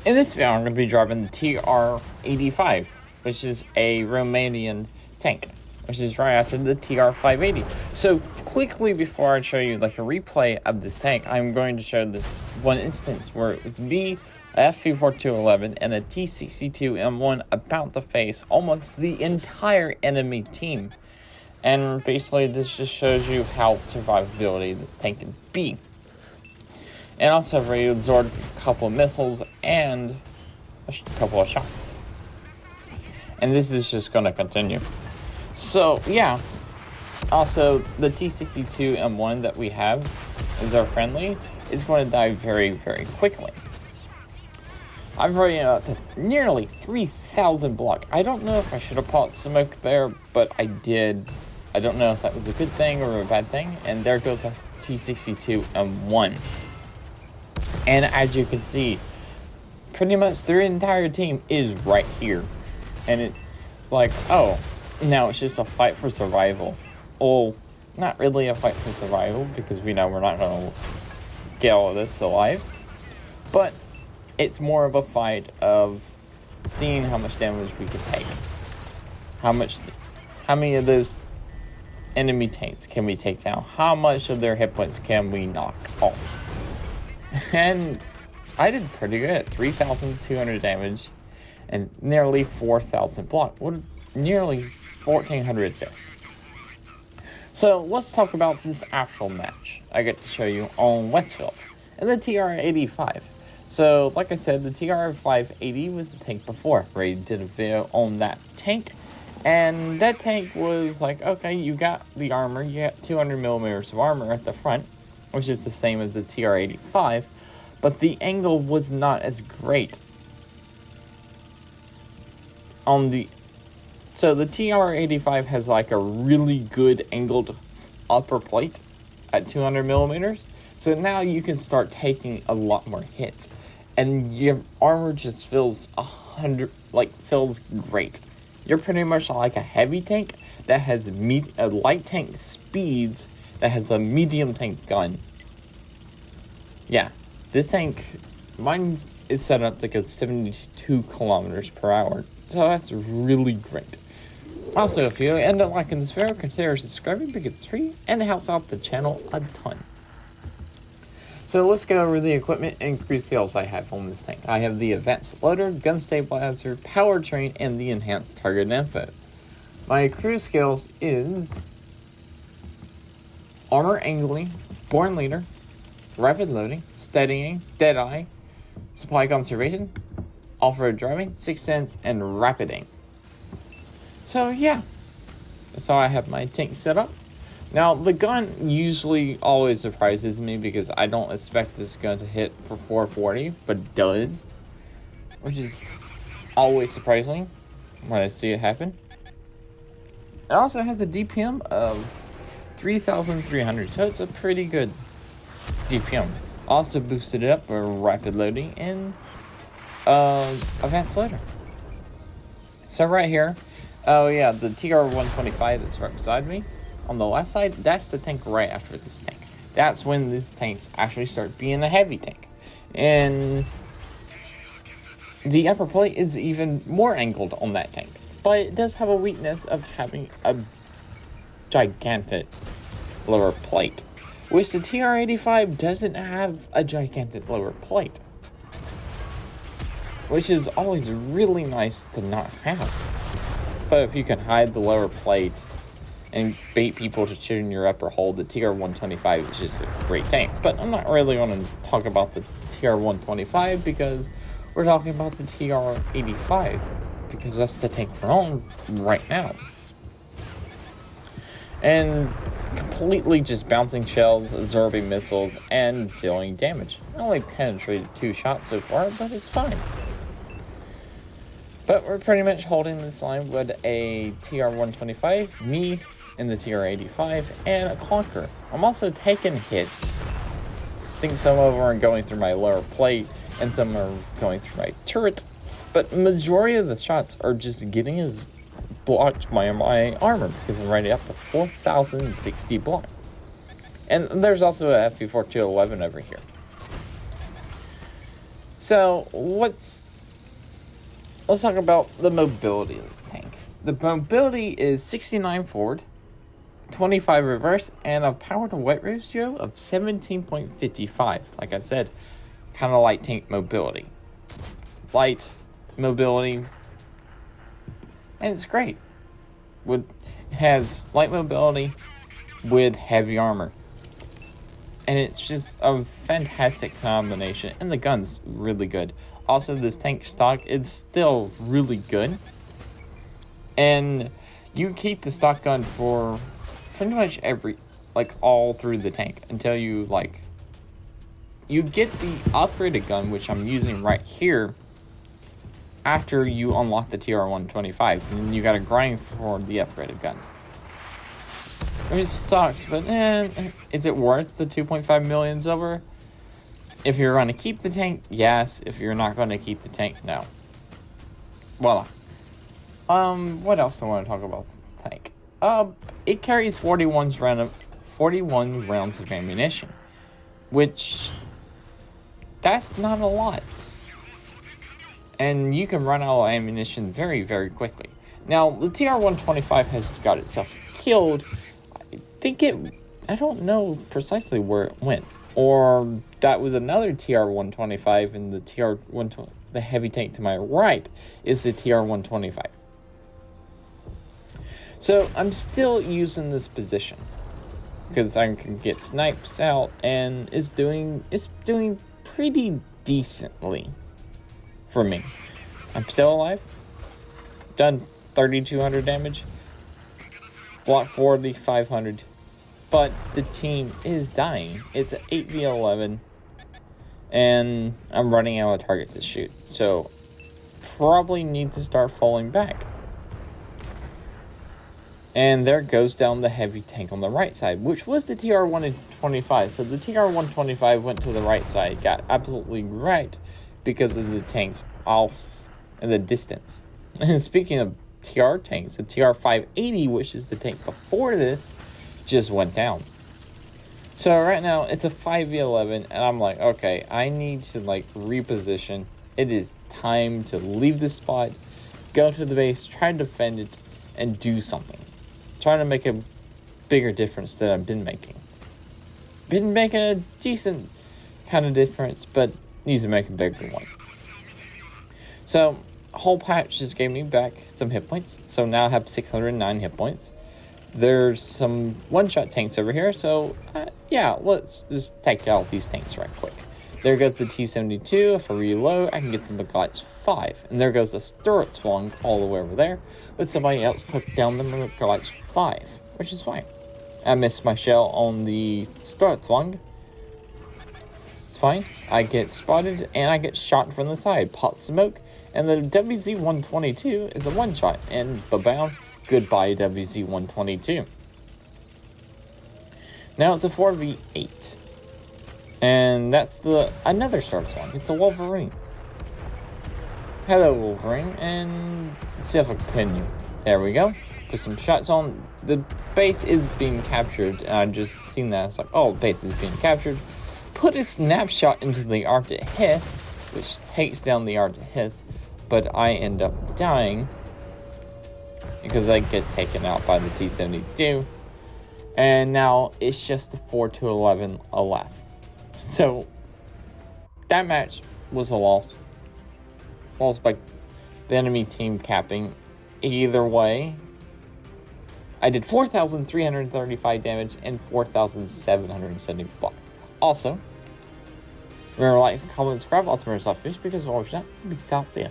In this video, I'm going to be driving the TR-85, which is a Romanian tank, which is right after the TR-580. So quickly before I show you like a replay of this tank, I'm going to show this one instance where it was me, a FV4211, and a T-62M1 about to face almost the entire enemy team. And basically this just shows you how survivability this tank can be. And also I've already absorbed a couple of missiles and a couple of shots. And this is just going to continue. So, yeah. Also, the T-62M1 that we have is our friendly is going to die very, very quickly. I've already nearly 3,000 block. I don't know if I should have popped smoke there, but I did. I don't know if that was a good thing or a bad thing. And there goes our T-62M1. And as you can see, pretty much their entire team is right here. And it's like, oh, now it's just a fight for survival. Oh, not really a fight for survival, because we know we're not going to get all of this alive. But it's more of a fight of seeing how much damage we can take. How many of those enemy tanks can we take down? How much of their hit points can we knock off? And I did pretty good at 3,200 damage and nearly 4,000 block. Nearly 1,400 assists. So let's talk about this actual match I get to show you on Westfield and the TR-85. So like I said, the TR-580 was the tank before. Ray did a video on that tank. And that tank was like, okay, you got the armor. You got 200 millimeters of armor at the front, which is the same as the TR-85, but the angle was not as great. So the TR-85 has like a really good angled upper plate at 200 millimeters, so now you can start taking a lot more hits, and your armor just feels feels great. You're pretty much like a heavy tank that has a light tank speeds that has a medium tank gun. Yeah, this tank, mine is set up to go 72 kilometers per hour, so that's really great. Also, if you end up liking this video, consider subscribing because it's free and it helps out the channel a ton. So let's go over the equipment and crew skills I have on this tank. I have the advanced loader, gun stabilizer, powertrain, and the enhanced target info. My crew skills is armor angling, born leader, rapid loading, steadying, deadeye, supply conservation, off-road driving, sixth sense, and rapiding. So yeah, that's how I have my tank set up. Now the gun usually always surprises me because I don't expect this gun to hit for 440, but it does, which is always surprising when I see it happen. It also has a DPM of 3,300, so it's a pretty good DPM. Also boosted it up for rapid loading and advanced loader. So right here, oh yeah, the TR-125 that's right beside me on the left side, that's the tank right after this tank. That's when these tanks actually start being a heavy tank. And the upper plate is even more angled on that tank, but it does have a weakness of having a gigantic lower plate, which the TR-85 doesn't have a gigantic lower plate, which is always really nice to not have. But if you can hide the lower plate and bait people to shoot in your upper hull, the TR-125 is just a great tank. But I'm not really going to talk about the TR-125 because we're talking about the TR-85, because that's the tank we're on right now. And completely just bouncing shells, absorbing missiles, and dealing damage. I only penetrated 2 shots so far, but it's fine. But we're pretty much holding this line with a TR-125, me in the TR-85, and a Conqueror. I'm also taking hits. I think some of them are going through my lower plate, and some are going through my turret. But the majority of the shots are just getting as blocked by my armor, because I'm already up to 4,060 block. And there's also a FV4211 over here. So let's talk about the mobility of this tank. The mobility is 69 forward, 25 reverse, and a power to weight ratio of 17.55. Like I said, kind of light tank mobility. Light mobility, and it's great. It has light mobility with heavy armor. And it's just a fantastic combination. And the gun's really good. Also, this tank stock is still really good. And you keep the stock gun for pretty much all through the tank. Until you get the upgraded gun, which I'm using right here, after you unlock the TR-125. And then you gotta grind for the upgraded gun. Which sucks, but is it worth the 2.5 million silver? If you're going to keep the tank, yes. If you're not going to keep the tank, no. Voila. What else do I want to talk about this tank? It carries 41 rounds of ammunition, which that's not a lot. And you can run out of ammunition very, very quickly. Now, the TR-125 has got itself killed. I don't know precisely where it went. Or that was another TR-125, and the TR-120, the heavy tank to my right, is the TR-125. So I'm still using this position because I can get snipes out, and it's doing pretty decently for me. I'm still alive. Done 3,200 damage. Block 4,500. But the team is dying. It's an 8v11. And I'm running out of target to shoot. So, probably need to start falling back. And there goes down the heavy tank on the right side, which was the TR-125. So the TR-125 went to the right side, got absolutely right because of the tanks off in the distance. And speaking of TR tanks, the TR-580, which is the tank before this, just went down. So right now it's a 5v11, and I'm like, okay, I need to reposition. It is time to leave this spot, go to the base, try to defend it, and do something. Trying to make a bigger difference than I've been making. Been making a decent kind of difference, but needs to make a bigger one. So, whole patch just gave me back some hit points. So now I have 609 hit points. There's some one-shot tanks over here. So, yeah, let's just take out these tanks right quick. There goes the T-72. If I reload, I can get the Blitz 5. And there goes the Sturret Swung all the way over there. But somebody else took down the Blitz 5, which is fine. I missed my shell on the Sturret Swung. It's fine. I get spotted and I get shot from the side. Pot smoke. And the WZ-122 is a one-shot. And ba-bam, goodbye WZ-122. Now it's a 4v8. And that's another Sturret Swung. It's a Wolverine. Hello, Wolverine. And let's see if I can pin you. There we go. Put some shots on. The base is being captured. And I just seen that. It's like, oh, base is being captured. Put a snapshot into the Arctic Hiss, which takes down the Arctic Hiss. But I end up dying because I get taken out by the T-72. And now it's just the 4-11 left. So that match was a loss. Lost by the enemy team capping. Either way, I did 4,335 damage and 4,770 block. Also, remember to like, comment, subscribe. Also, remember SLAPAFISH because we're always not. Peace out. See ya.